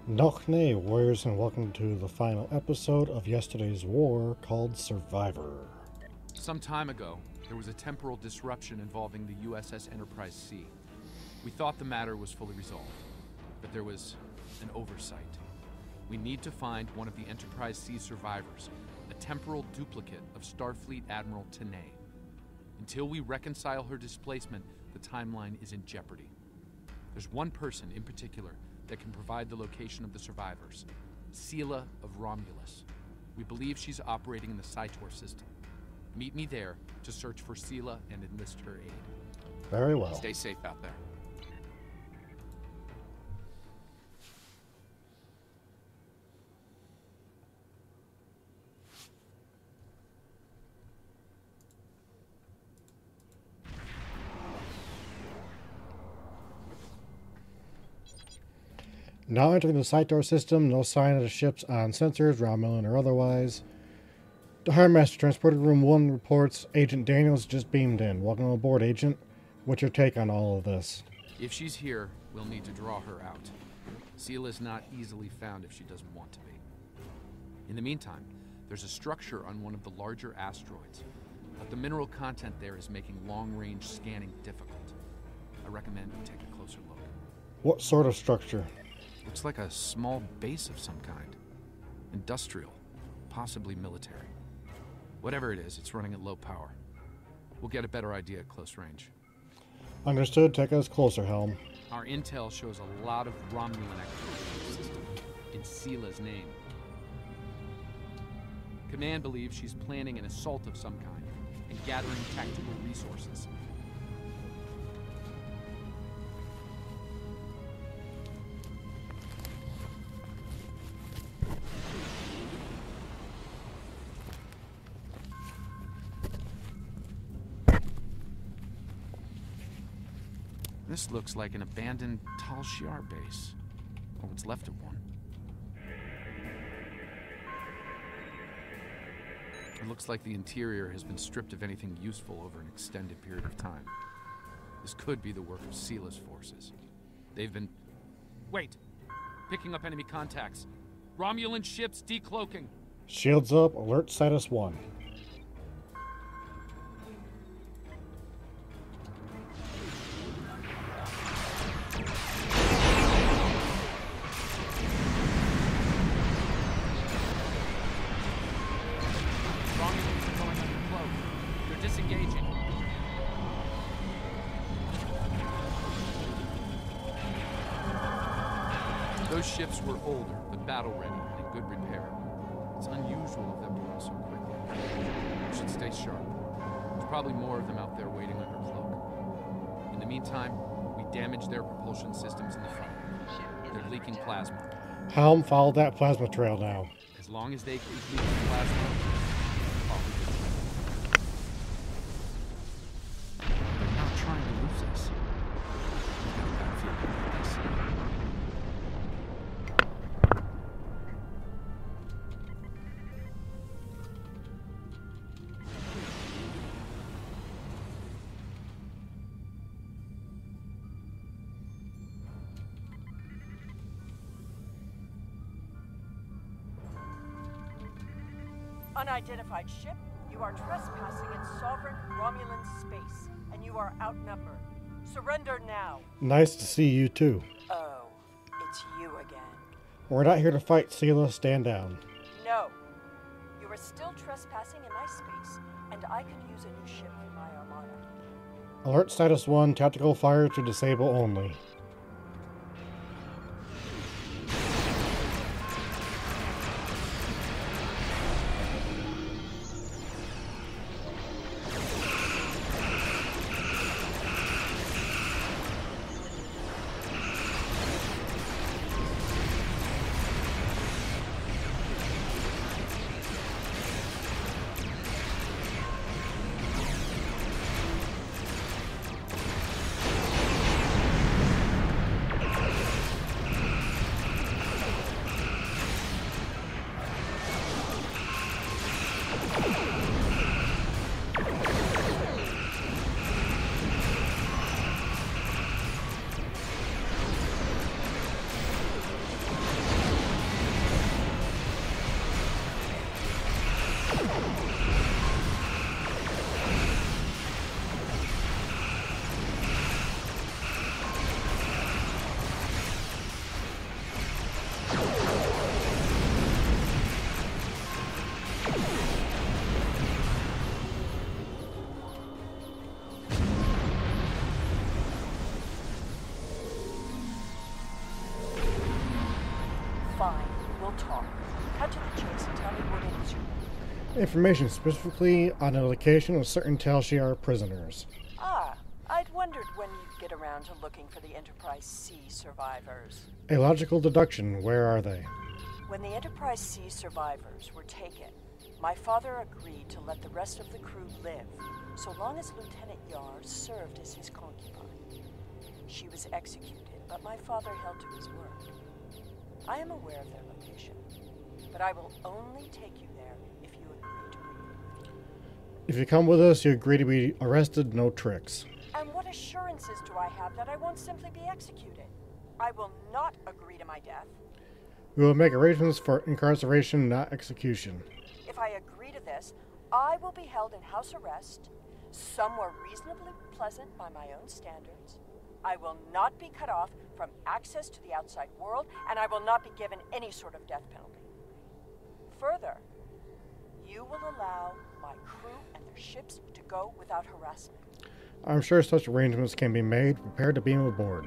Nochne, warriors, and welcome to the final episode of yesterday's war called Survivor. Some time ago, there was a temporal disruption involving the USS Enterprise C. We thought the matter was fully resolved, but there was an oversight. We need to find one of the Enterprise C survivors, a temporal duplicate of Starfleet Admiral Tanay. Until we reconcile her displacement, the timeline is in jeopardy. There's one person in particular that can provide the location of the survivors, Sela of Romulus. We believe she's operating in the Cytor system. Meet me there to search for Sela and enlist her aid. Very well. Stay safe out there. Now entering the Cytor system, no sign of the ships on sensors, Romulan or otherwise. The High Master Transporter Room 1 reports Agent Daniels just beamed in. Welcome aboard, Agent. What's your take on all of this? If she's here, we'll need to draw her out. Sela is not easily found if she doesn't want to be. In the meantime, there's a structure on one of the larger asteroids, but the mineral content there is making long-range scanning difficult. I recommend we take a closer look. What sort of structure? Looks like a small base of some kind. Industrial, possibly military. Whatever it is, it's running at low power. We'll get a better idea at close range. Understood. Take us closer, Helm. Our intel shows a lot of Romulan activity in the system, in Sela's name. Command believes she's planning an assault of some kind and gathering tactical resources. This looks like an abandoned Tal Shiar base, or what's left of one. It looks like the interior has been stripped of anything useful over an extended period of time. This could be the work of Sela's forces. They've been... Wait! Picking up enemy contacts. Romulan ships decloaking. Shields up. Alert status 1. Disengaging. Those ships were older, but battle-ready and in good repair. It's unusual of them to run so quickly. We should stay sharp. There's probably more of them out there waiting under cloak. In the meantime, we damage their propulsion systems in the front. They're leaking plasma. Helm, follow that plasma trail now. As long as they keep leaking plasma, all we do. They're not trying to lose us. I've got a bad feeling about this. Unidentified ship, you are trespassing in sovereign Romulan space, and you are outnumbered. Surrender now. Nice to see you too. Oh, it's you again. We're not here to fight, Sela. Stand down. No. You are still trespassing in my space, and I could use a new ship for my armada. Alert status 1. Tactical fire to disable only. talk. Cut to the chase and tell me what it is you want. Information specifically on the location of certain Tal Shiar prisoners. Ah, I'd wondered when you'd get around to looking for the Enterprise C survivors. A logical deduction, where are they? When the Enterprise C survivors were taken, my father agreed to let the rest of the crew live, so long as Lieutenant Yar served as his concubine. She was executed, but my father held to his word. I am aware of their location, but I will only take you there if you agree to breathe. If you come with us, you agree to be arrested, no tricks. And what assurances do I have that I won't simply be executed? I will not agree to my death. We will make arrangements for incarceration, not execution. If I agree to this, I will be held in house arrest, somewhere reasonably pleasant by my own standards. I will not be cut off from access to the outside world, and I will not be given any sort of death penalty. Further, you will allow my crew and their ships to go without harassment. I'm sure such arrangements can be made. Prepare to beam aboard.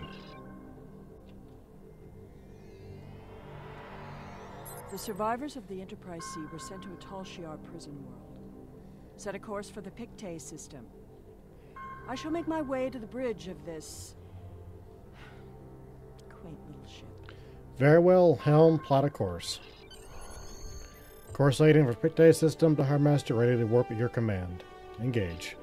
The survivors of the Enterprise C were sent to a Tal Shiar prison world. Set a course for the Pictet system. I shall make my way to the bridge of this quaint little ship. Very well, helm, plot a course. Course lighting for Pictet system to Hardmaster, ready to warp at your command. Engage.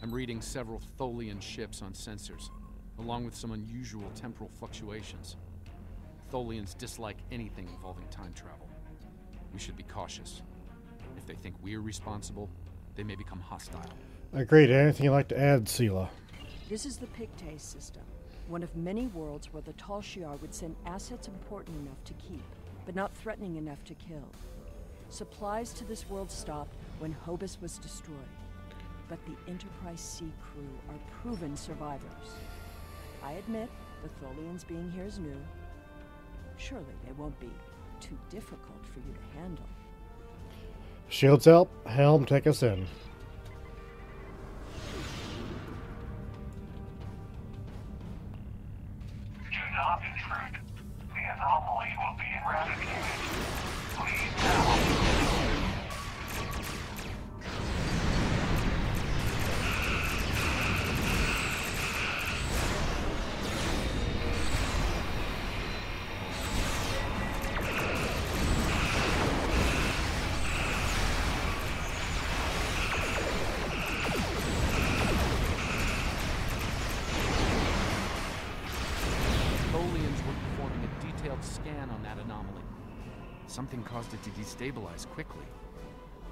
I'm reading several Tholian ships on sensors, along with some unusual temporal fluctuations. Tholians dislike anything involving time travel. We should be cautious. If they think we're responsible, they may become hostile. Agreed. Anything you'd like to add, Sela? This is the Pictet system, one of many worlds where the Tal Shiar would send assets important enough to keep, but not threatening enough to kill. Supplies to this world stopped when Hobus was destroyed. But the Enterprise C crew are proven survivors. I admit, the Tholians being here is new. Surely they won't be too difficult for you to handle. Shields out. Helm, take us in. Do not intrude. The anomaly will be eradicated. Please now. Scan on that anomaly. Something caused it to destabilize quickly.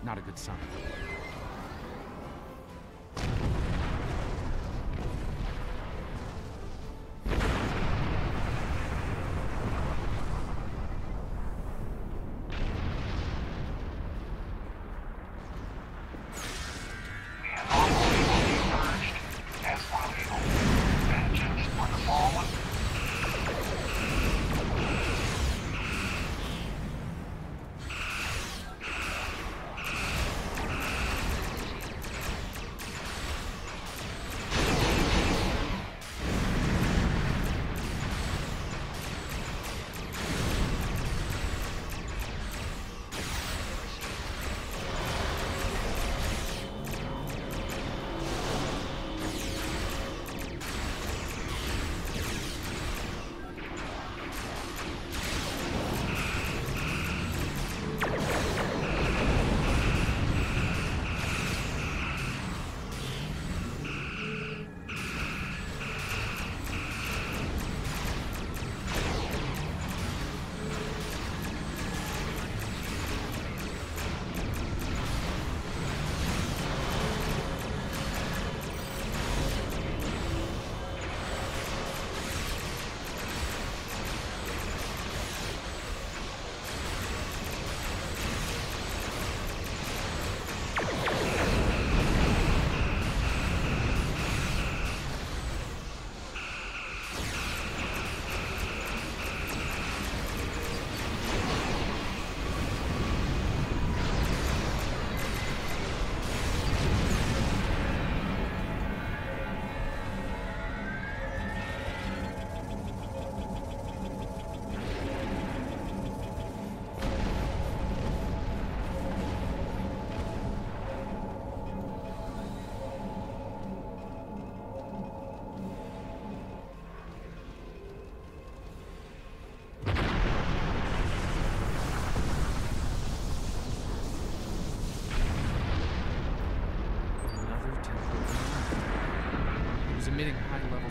Not a good sign.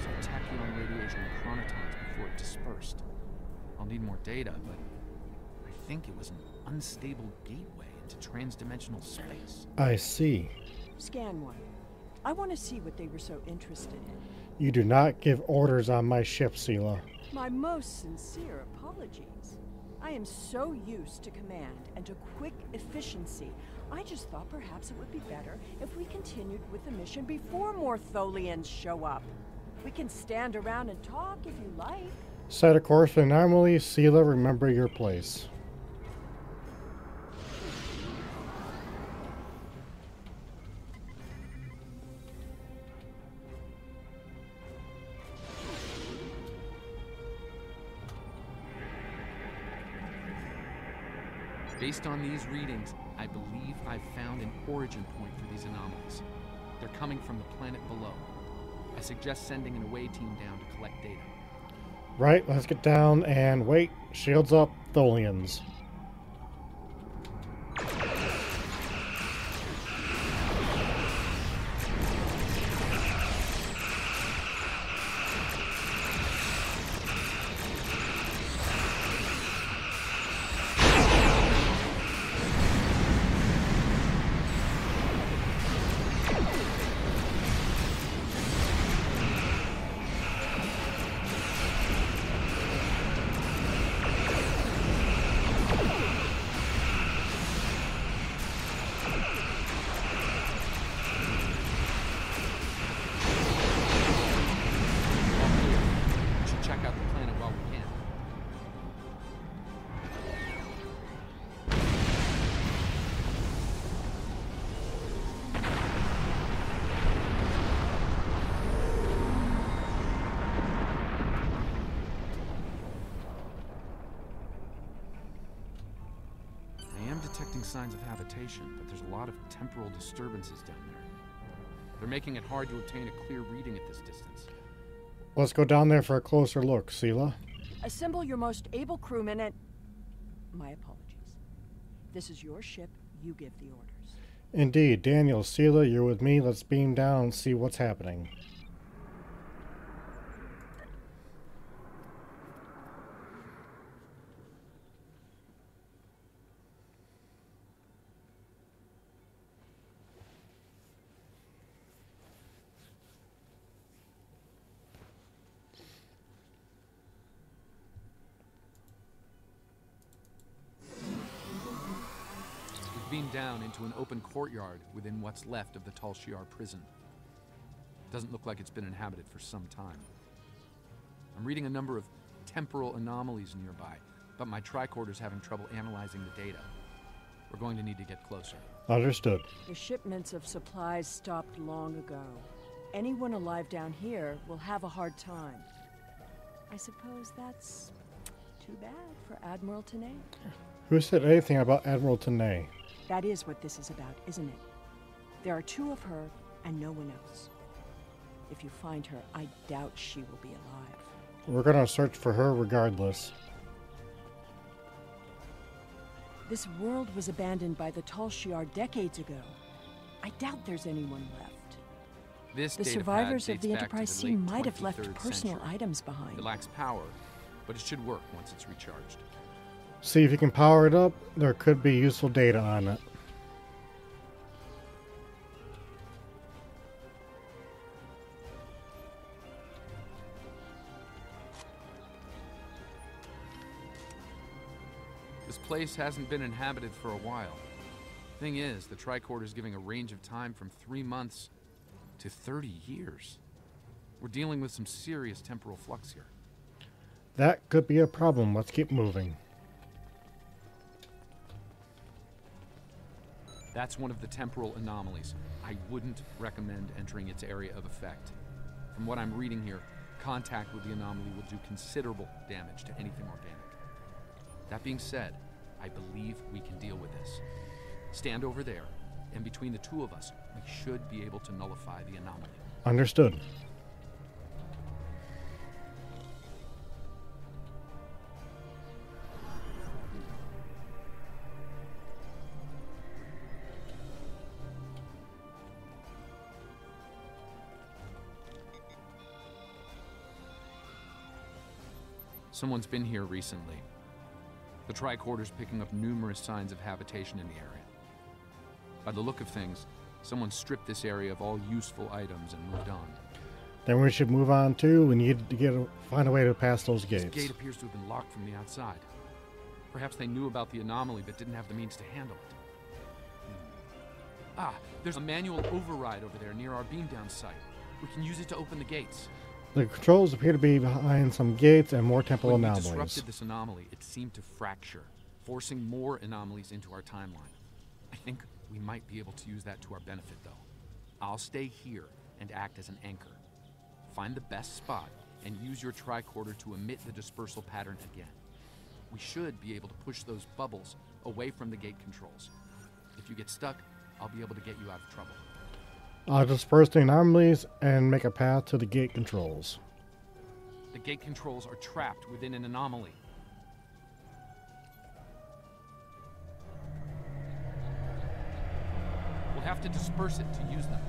of tachyon radiation chronotons before it dispersed. I'll need more data, but I think it was an unstable gateway into transdimensional space. I see. Scan one. I want to see what they were so interested in. You do not give orders on my ship, Sela. My most sincere apologies. I am so used to command and to quick efficiency. I just thought perhaps it would be better if we continued with the mission before more Tholians show up. We can stand around and talk if you like. Set a course for anomaly. Sela, remember your place. Based on these readings, I believe I've found an origin point for these anomalies. They're coming from the planet below. I suggest sending an away team down to collect data. Right, let's get down and wait. Shields up, Tholians. Detecting signs of habitation, but there's a lot of temporal disturbances down there. They're making it hard to obtain a clear reading at this distance. Let's go down there for a closer look, Sela. Assemble your most able crewmen and... My apologies. This is your ship. You give the orders. Indeed. Daniel, Sela, you're with me. Let's beam down and see what's happening. Beamed down into an open courtyard within what's left of the Tal Shiar prison. Doesn't look like it's been inhabited for some time. I'm reading a number of temporal anomalies nearby, but my tricorder's having trouble analyzing the data. We're going to need to get closer. Understood. The shipments of supplies stopped long ago. Anyone alive down here will have a hard time. I suppose that's too bad for Admiral Tanay. Who said anything about Admiral Tanay? That is what this is about, isn't it? There are two of her and no one else. If you find her, I doubt she will be alive. We're gonna search for her regardless. This world was abandoned by the Tal Shiar decades ago. I doubt there's anyone left. The survivors of the Enterprise C might have left personal items behind. It lacks power, but it should work once it's recharged. See if you can power it up. There could be useful data on it. This place hasn't been inhabited for a while. Thing is, the tricorder's giving a range of time from 3 months to 30 years. We're dealing with some serious temporal flux here. That could be a problem. Let's keep moving. That's one of the temporal anomalies. I wouldn't recommend entering its area of effect. From what I'm reading here, contact with the anomaly will do considerable damage to anything organic. That being said, I believe we can deal with this. Stand over there, and between the two of us, we should be able to nullify the anomaly. Understood. Someone's been here recently. The tricorder's picking up numerous signs of habitation in the area. By the look of things, someone stripped this area of all useful items and moved on. Then we should move on too. We need to find a way to pass those gates. This gate appears to have been locked from the outside. Perhaps they knew about the anomaly but didn't have the means to handle it. Ah, there's a manual override over there near our beam down site. We can use it to open the gates. The controls appear to be behind some gates and more temporal When we anomalies. disrupted this anomaly, it seemed to fracture, forcing more anomalies into our timeline. I think we might be able to use that to our benefit, though. I'll stay here and act as an anchor. Find the best spot and use your tricorder to emit the dispersal pattern again. We should be able to push those bubbles away from the gate controls. If you get stuck, I'll be able to get you out of trouble. I'll disperse the anomalies and make a path to the gate controls. The gate controls are trapped within an anomaly. We'll have to disperse it to use them.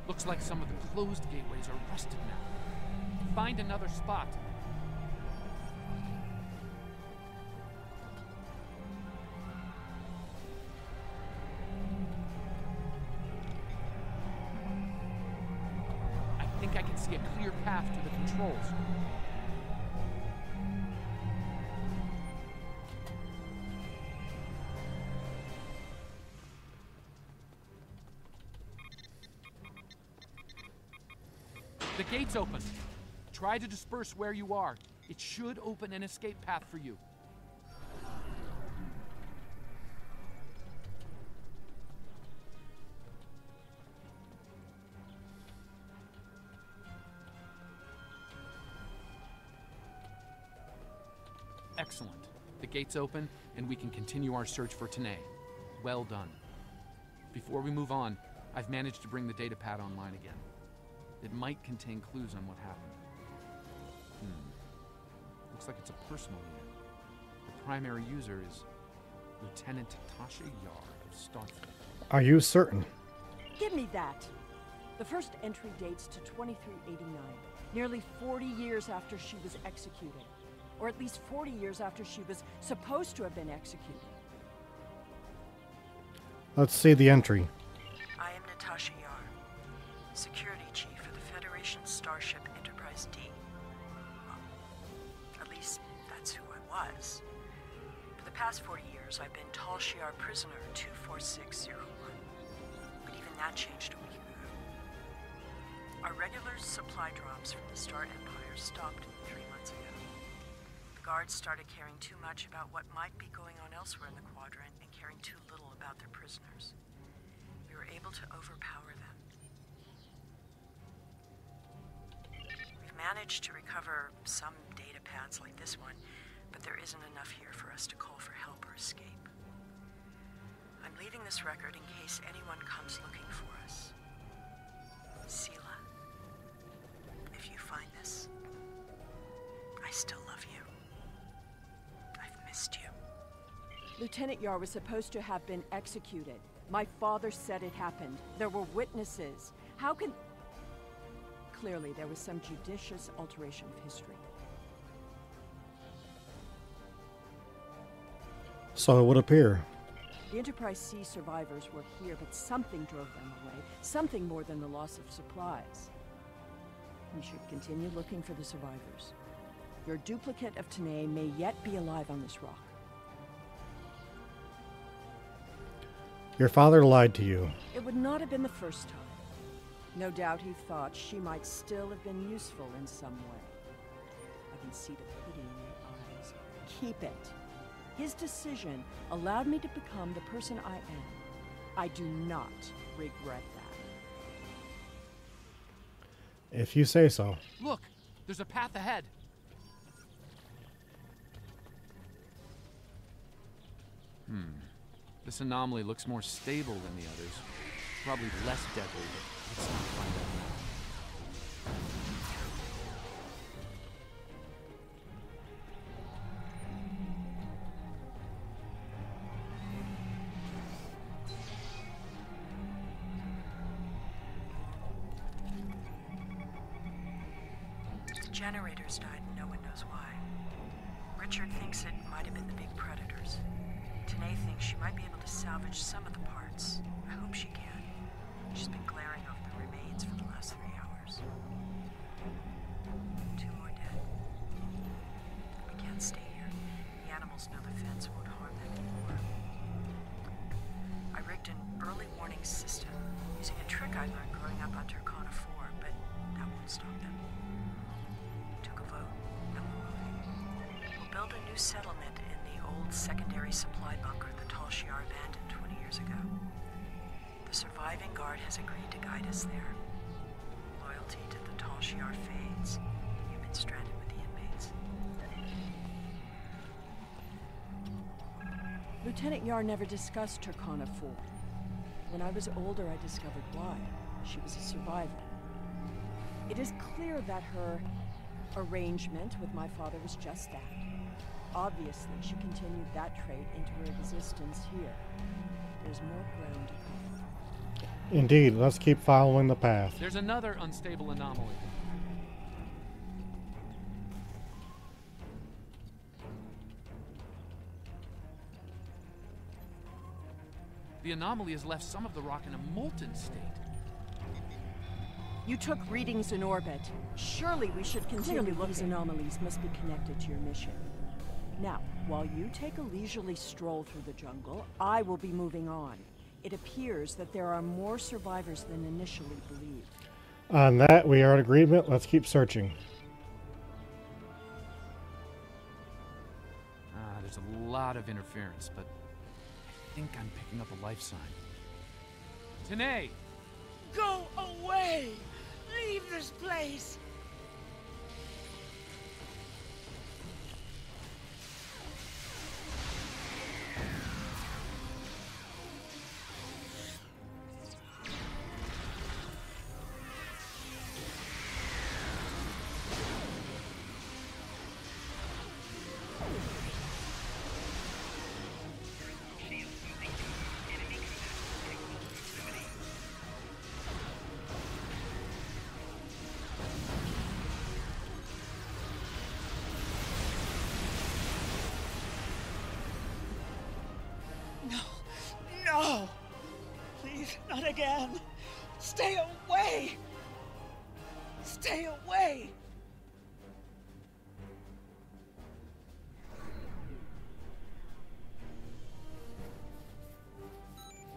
Looks like some of the closed gateways are rusted now. Find another spot. I think I can see a clear path to the controls. The gate's open. Try to disperse where you are. It should open an escape path for you. Excellent. The gate's open, and we can continue our search for Tanae. Well done. Before we move on, I've managed to bring the data pad online again. It might contain clues on what happened. Looks like it's a personal unit. The primary user is Lieutenant Tasha Yar of Starfleet. Are you certain? Give me that. The first entry dates to 2389, nearly 40 years after she was executed. Or at least 40 years after she was supposed to have been executed. Let's see the entry. I am Natasha Yar, Security Chief for the Federation Starship Enterprise D. Well, at least that's who I was. For the past 40 years, I've been Tal Shiar Prisoner 24601. But even that changed a week ago. Our regular supply drops from the Star Empire stopped 3 months ago. The guards started caring too much about what might be going on elsewhere in the quadrant and caring too little about their prisoners. We were able to overpower them. We've managed to recover some data pads like this one, but there isn't enough here for us to call for help or escape. I'm leaving this record in case anyone comes looking for us. Sela, if you find this, I still love you. I've missed you. Lieutenant Yar was supposed to have been executed. My father said it happened. There were witnesses. How can... Clearly, there was some judicious alteration of history. So it would appear. The Enterprise C survivors were here, but something drove them away. Something more than the loss of supplies. We should continue looking for the survivors. Your duplicate of Tanae may yet be alive on this rock. Your father lied to you. It would not have been the first time. No doubt he thought she might still have been useful in some way. I can see the pity in your eyes. Keep it. His decision allowed me to become the person I am. I do not regret that. If you say so. Look, there's a path ahead. This anomaly looks more stable than the others. Probably less deadly, but let's not find out now. generators died and no one knows why. Richard thinks it might have been the big predators. Tanae thinks she might be able to salvage some of the parts. I hope she can. She's been glaring over the remains for the last 3 hours. 2 more dead. We can't stay here. The animals know the fence won't harm them anymore. I rigged an early warning system using a trick I learned growing up on Turkana 4, but that won't stop them. Took a vote, and we're moving. We'll build a new settlement in the old secondary supply bunker the Tal Shiar abandoned 20 years ago. The surviving guard has agreed to guide us there. Loyalty to the Tal Shiar fades. You've been stranded with the inmates. Lieutenant Yar never discussed Turkana 4. When I was older, I discovered why. She was a survivor. It is clear that her arrangement with my father was just that. Obviously, she continued that trait into her existence here. There's more ground to cover. Indeed, let's keep following the path. There's another unstable anomaly. The anomaly has left some of the rock in a molten state. You took readings in orbit. Surely we should continue looking. These anomalies must be connected to your mission. Now, while you take a leisurely stroll through the jungle, I will be moving on. It appears that there are more survivors than initially believed. On that, we are in agreement. Let's keep searching. There's a lot of interference, but I think I'm picking up a life sign. Tanae! Go away! Leave this place! No! Please, not again! Stay away! Stay away!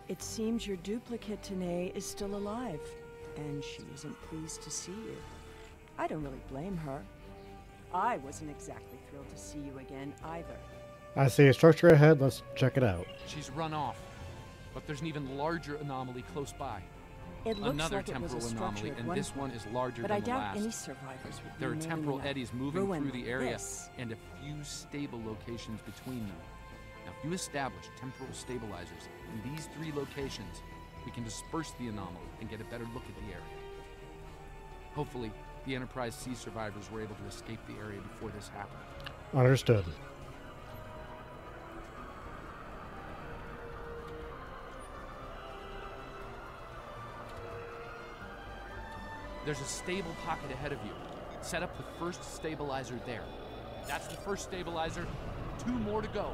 It seems your duplicate, Tanae, is still alive, and she isn't pleased to see you. I don't really blame her. I wasn't exactly thrilled to see you again, either. I see a structure ahead. Let's check it out. She's run off, but there's an even larger anomaly close by. It looks Another like it was temporal a structure anomaly, at and one this point, one is larger but than I the doubt last. any survivors would There are remain temporal in a eddies moving ruin through the like area, this. and a few stable locations between them. Now, if you establish temporal stabilizers in these 3 locations, we can disperse the anomaly and get a better look at the area. Hopefully, the Enterprise C survivors were able to escape the area before this happened. Understood. There's a stable pocket ahead of you. Set up the first stabilizer there. That's the first stabilizer. 2 more to go.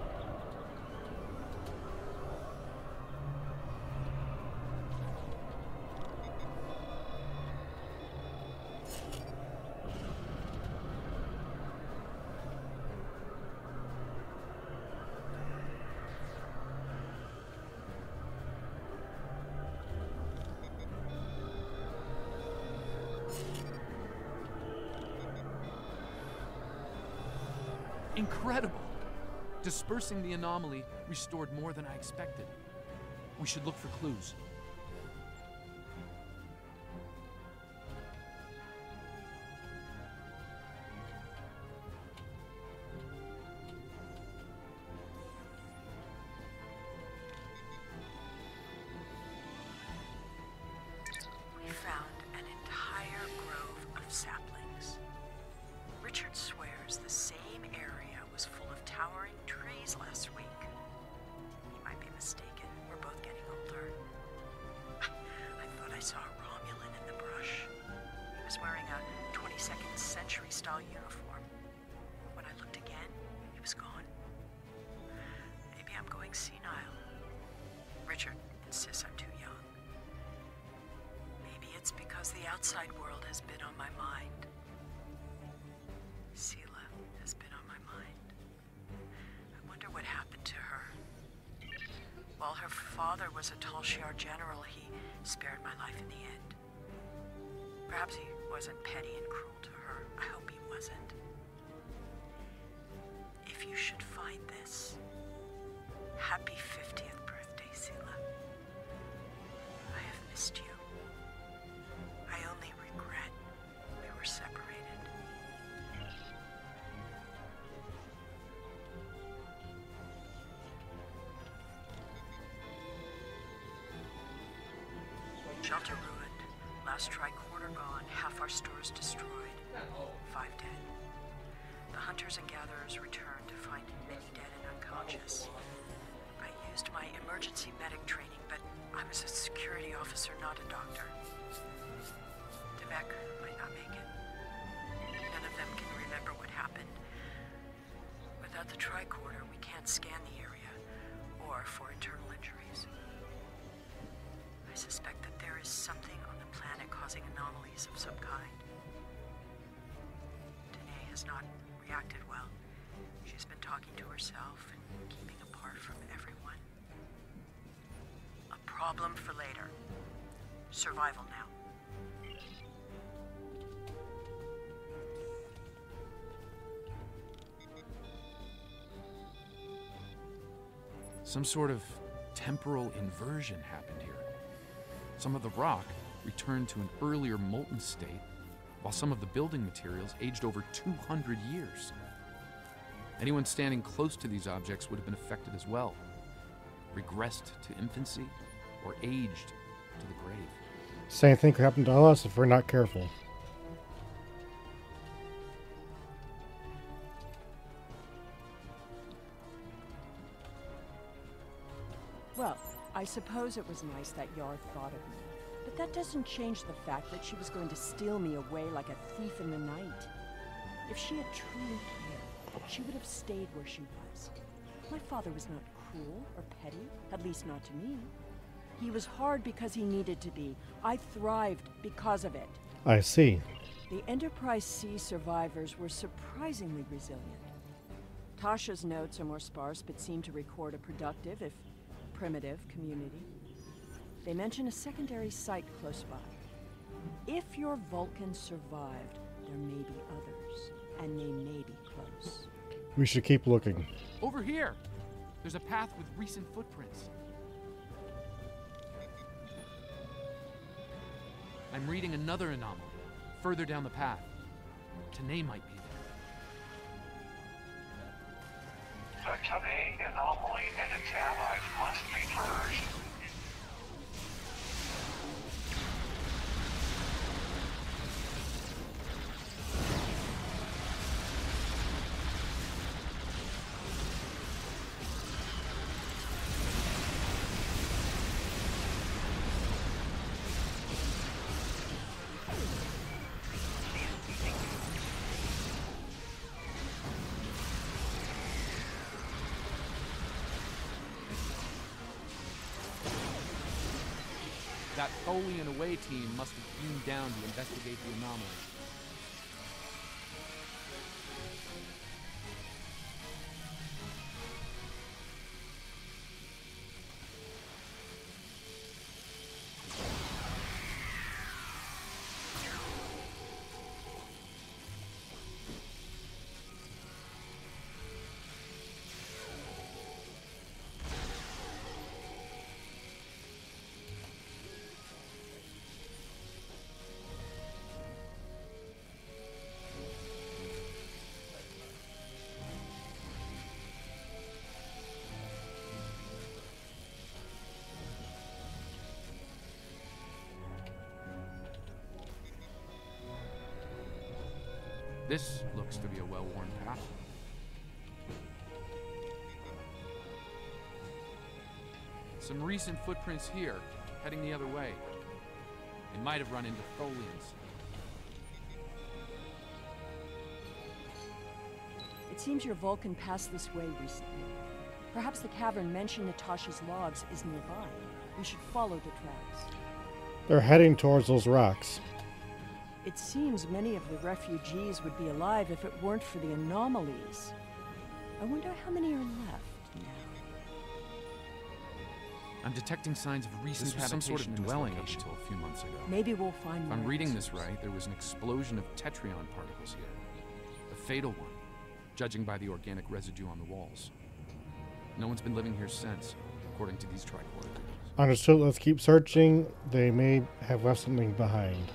Incredible! Dispersing the anomaly restored more than I expected. We should look for clues. We found an entire grove of saplings. Richard swears the same area was full of towering trees last week. He might be mistaken. We're both getting older. Army-style uniform. When I looked again, he was gone. Maybe I'm going senile. Richard insists I'm too young. Maybe it's because the outside world has been on my mind. Sela has been on my mind. I wonder what happened to her. While her father was a Tal Shiar general, he spared my life in the end. Perhaps he wasn't petty and cruel to her. I hope he wasn't. If you should find this, happy 50th birthday, Sela. I have missed you. I only regret we were separated. Shelter ruined, last tricorder gone, half our stores destroyed, 5 dead. The hunters and gatherers returned to find many dead and unconscious. I used my emergency medic training, but I was a security officer, not a doctor. Devek might not make it. None of them can remember what happened. Without the tricorder, we can't scan the area, or for internal injuries. I suspect that there is something on the planet causing anomalies of some kind. Danae has not reacted well. She's been talking to herself and keeping apart from everyone. A problem for later. Survival now. Some sort of temporal inversion happened here. Some of the rock returned to an earlier molten state, while some of the building materials aged over 200 years. Anyone standing close to these objects would have been affected as well, regressed to infancy, or aged to the grave. Same thing could happen to us if we're not careful. Well, I suppose it was nice that Yar thought of me. But that doesn't change the fact that she was going to steal me away like a thief in the night. If she had truly cared, she would have stayed where she was. My father was not cruel or petty, at least not to me. He was hard because he needed to be. I thrived because of it. I see. The Enterprise C survivors were surprisingly resilient. Tasha's notes are more sparse, but seem to record a productive, if primitive, community. They mention a secondary site close by. If your Vulcan survived, there may be others, and they may be close. We should keep looking. Over here! There's a path with recent footprints. I'm reading another anomaly, further down the path. Tanae might be there. The Tanae anomaly and its allies must be purged. That Tholian away team must have beamed down to investigate the anomaly. This looks to be a well-worn path. Some recent footprints here, heading the other way. They might have run into Tholians. It seems your Vulcan passed this way recently. Perhaps the cavern mentioned Natasha's logs is nearby. We should follow the tracks. They're heading towards those rocks. It seems many of the refugees would be alive if it weren't for the anomalies. I wonder how many are left now. I'm detecting signs of recent habitation some sort of dwelling up until a few months ago. Maybe we'll find If more I'm reading answers. this right, there was an explosion of tetrion particles here. A fatal one, judging by the organic residue on the walls. No one's been living here since, according to these tricorders. Understood, let's keep searching. They may have left something behind.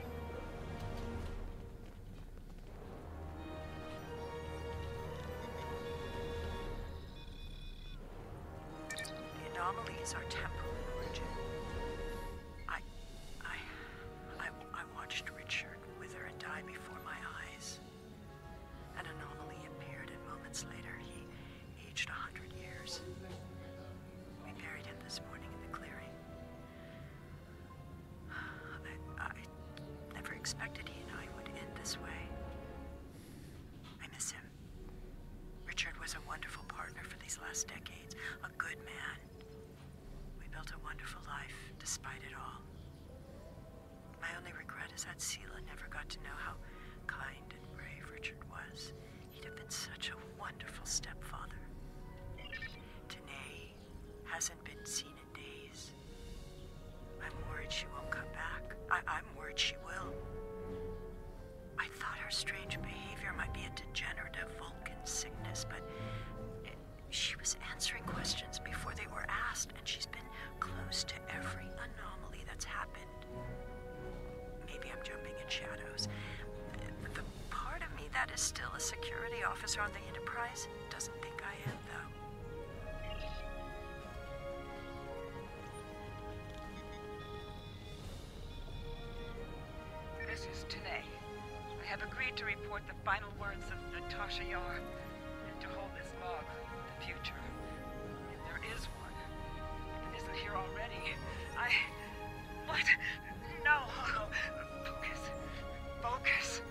The anomalies are temporal in origin. I watched Richard wither and die before my eyes. An anomaly appeared, and moments later he aged 100 years. We buried him this morning in the clearing. I never expected he and I would end this way. I miss him. Richard was a wonderful partner for these last decades, a good man. We built a wonderful life, despite it all. My only regret is that Sela never got to know how kind and brave Richard was. He'd have been such a wonderful stepfather. Tanae hasn't been seen in days. I'm worried she won't come back. I'm worried she will. I thought her strange behavior might be a degenerative Vulcan sickness, but she was answering questions before they were asked, and she's been close to every anomaly that's happened. Maybe I'm jumping in shadows. The part of me that is still a security officer on the Enterprise doesn't think I am, though. This is Tanae. I have agreed to report the final words of Natasha Yar and to hold this log of the future. If there is one, if it isn't here already, What? No! Focus!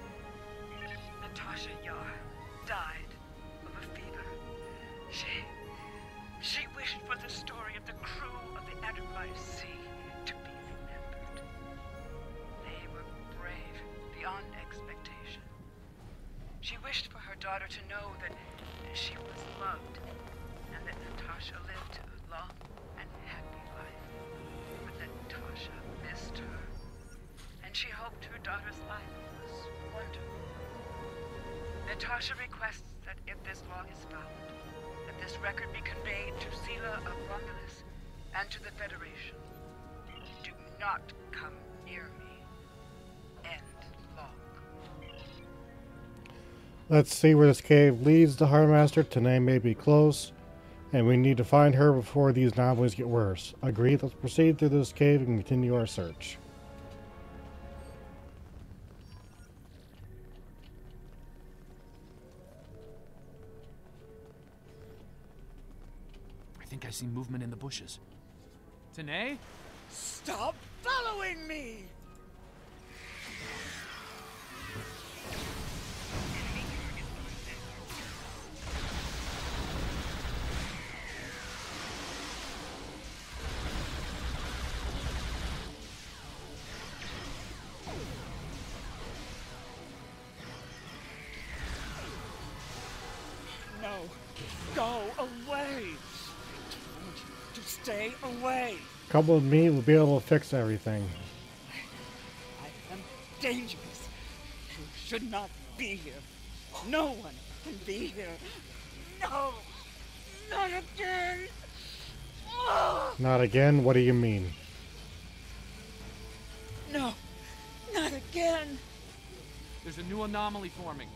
Natasha Yar died of a fever. She wished for the story of the crew of the Enterprise C to be remembered. They were brave beyond expectation. She wished for her daughter to know that she was loved and that Natasha lived a long and happy life. But Natasha missed her, and she hoped her daughter's life was wonderful. Natasha requests that if this log is found, that this record be conveyed to Sela of Romulus and to the Federation. Do not come near me. End log. Let's see where this cave leads the Harmaster. Tanae may be close, and we need to find her before these anomalies get worse. Agreed, let's proceed through this cave and continue our search. I think I see movement in the bushes. Tanae? Stop following me! No, go away! To stay away! Come with me, we'll be able to fix everything. I am dangerous. You should not be here. No one can be here. No! Not again! Oh! Not again? What do you mean? No! Not again! There's a new anomaly forming.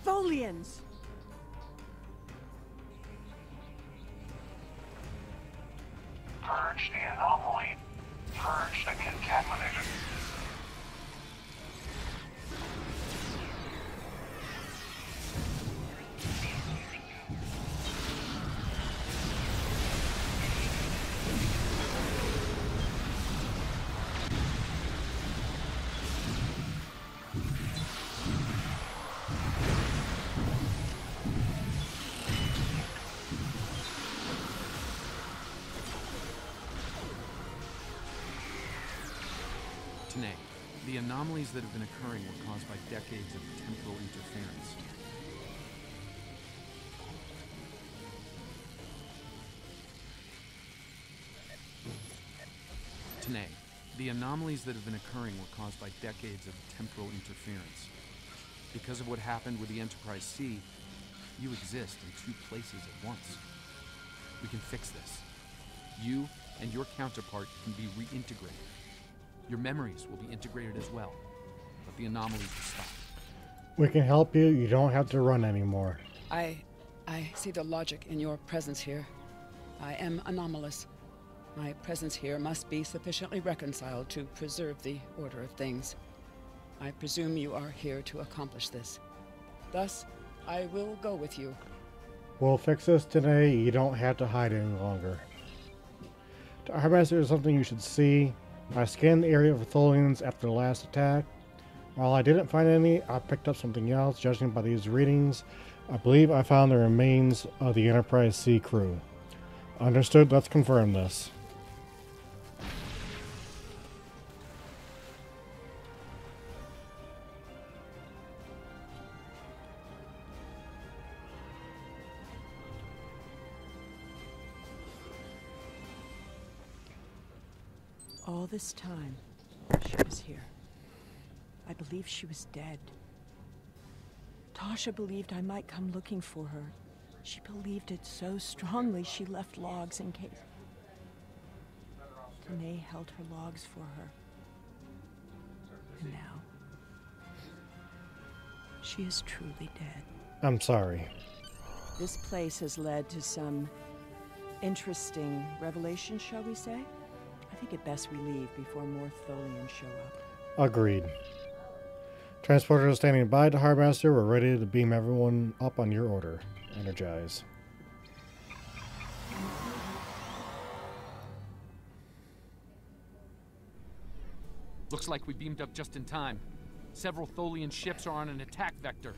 Folians! Purge the anomaly. Purge the contaminated. Tanae, the anomalies that have been occurring were caused by decades of temporal interference. Tanae, the anomalies that have been occurring were caused by decades of temporal interference. Because of what happened with the Enterprise C, you exist in two places at once. We can fix this. You and your counterpart can be reintegrated. Your memories will be integrated as well, but the anomalies will stop. We can help you. You don't have to run anymore. I see the logic in your presence here. I am anomalous. My presence here must be sufficiently reconciled to preserve the order of things. I presume you are here to accomplish this. Thus, I will go with you. We'll fix this today. You don't have to hide any longer. The Armaster is something you should see. I scanned the area for Tholians after the last attack. While I didn't find any, I picked up something else. Judging by these readings, I believe I found the remains of the Enterprise C crew. Understood, let's confirm this. All this time, she was here. I believed she was dead. Tasha believed I might come looking for her. She believed it so strongly she left logs in case. Tanae held her logs for her. And now, she is truly dead. I'm sorry. This place has led to some interesting revelations, shall we say? I think it best we leave before more Tholians show up. Agreed. Transporters standing by, the Harbmaster. We're ready to beam everyone up on your order. Energize. Looks like we beamed up just in time. Several Tholian ships are on an attack vector.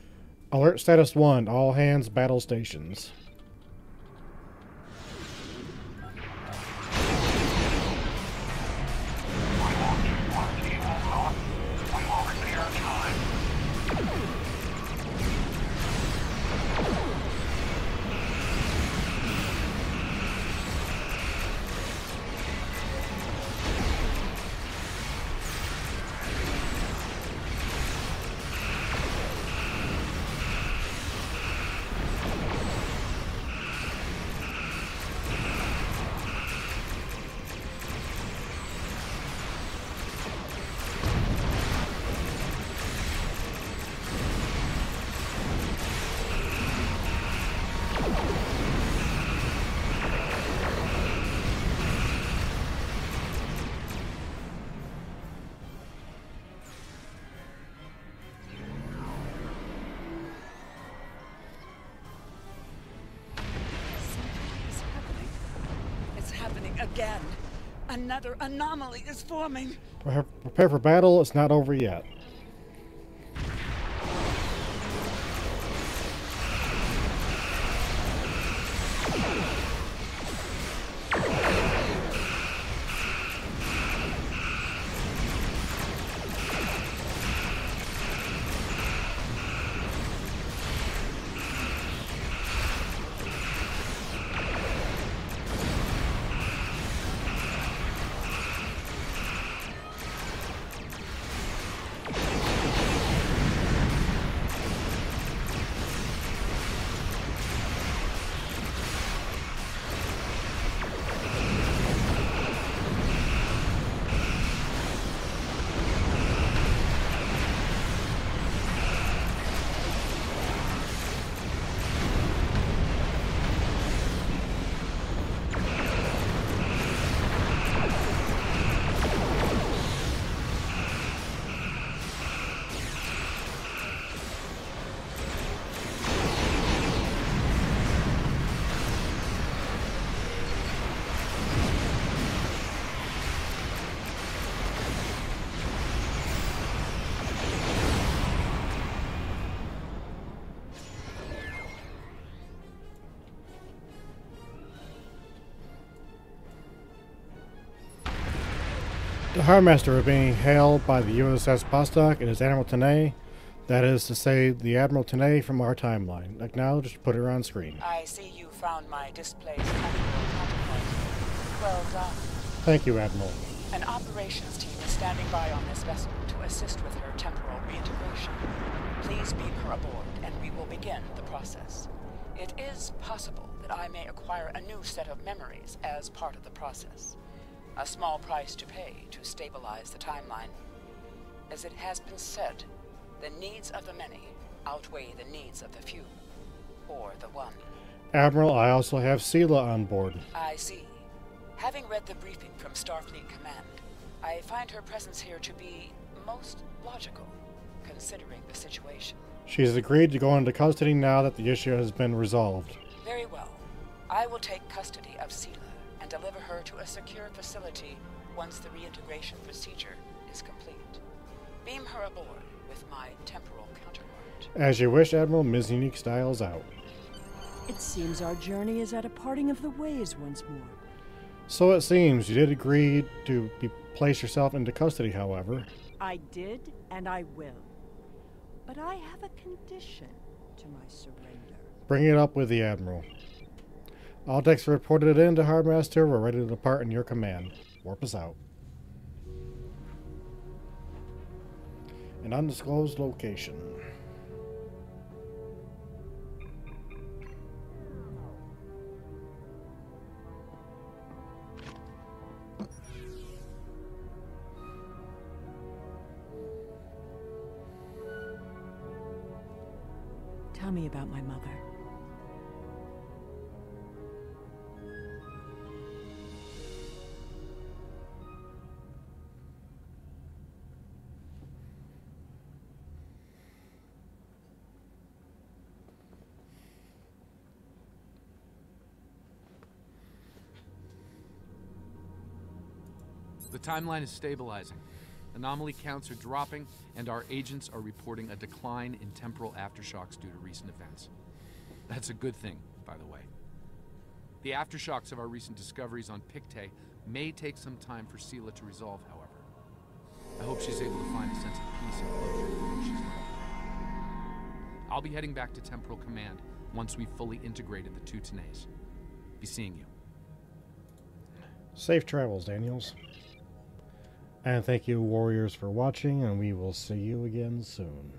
Alert status 1. All hands battle stations. Again. Another anomaly is forming. Prepare for battle. It's not over yet. The Harbor Master is being hailed by the USS Bostock and his Admiral Tenay. That is to say, the Admiral Tenay from our timeline. Acknowledge, put her on screen. I see you found my displaced temporal counterpart. Well done. Thank you, Admiral. An operations team is standing by on this vessel to assist with her temporal reintegration. Please beam her aboard, and we will begin the process. It is possible that I may acquire a new set of memories as part of the process. A small price to pay to stabilize the timeline. As it has been said, the needs of the many outweigh the needs of the few, or the one. Admiral, I also have Sela on board. I see. Having read the briefing from Starfleet Command, I find her presence here to be most logical, considering the situation. She's agreed to go into custody now that the issue has been resolved. Very well. I will take custody of Sela and deliver her to a secure facility once the reintegration procedure is complete. Beam her aboard with my temporal counterpart. As you wish, Admiral. Ms. Unique Styles out. It seems our journey is at a parting of the ways once more. So it seems. You did agree to place yourself into custody, however. I did, and I will. But I have a condition to my surrender. Bring it up with the Admiral. All decks reported it in to Harbor Master. We're ready to depart in your command. Warp us out. An undisclosed location. Tell me about my mother. The timeline is stabilizing. Anomaly counts are dropping, and our agents are reporting a decline in temporal aftershocks due to recent events. That's a good thing, by the way. The aftershocks of our recent discoveries on Pictet may take some time for Sela to resolve, however. I hope she's able to find a sense of peace and closure before she's gone. I'll be heading back to Temporal Command once we've fully integrated the two Tenays. Be seeing you. Safe travels, Daniels. And thank you, warriors, for watching, and we will see you again soon.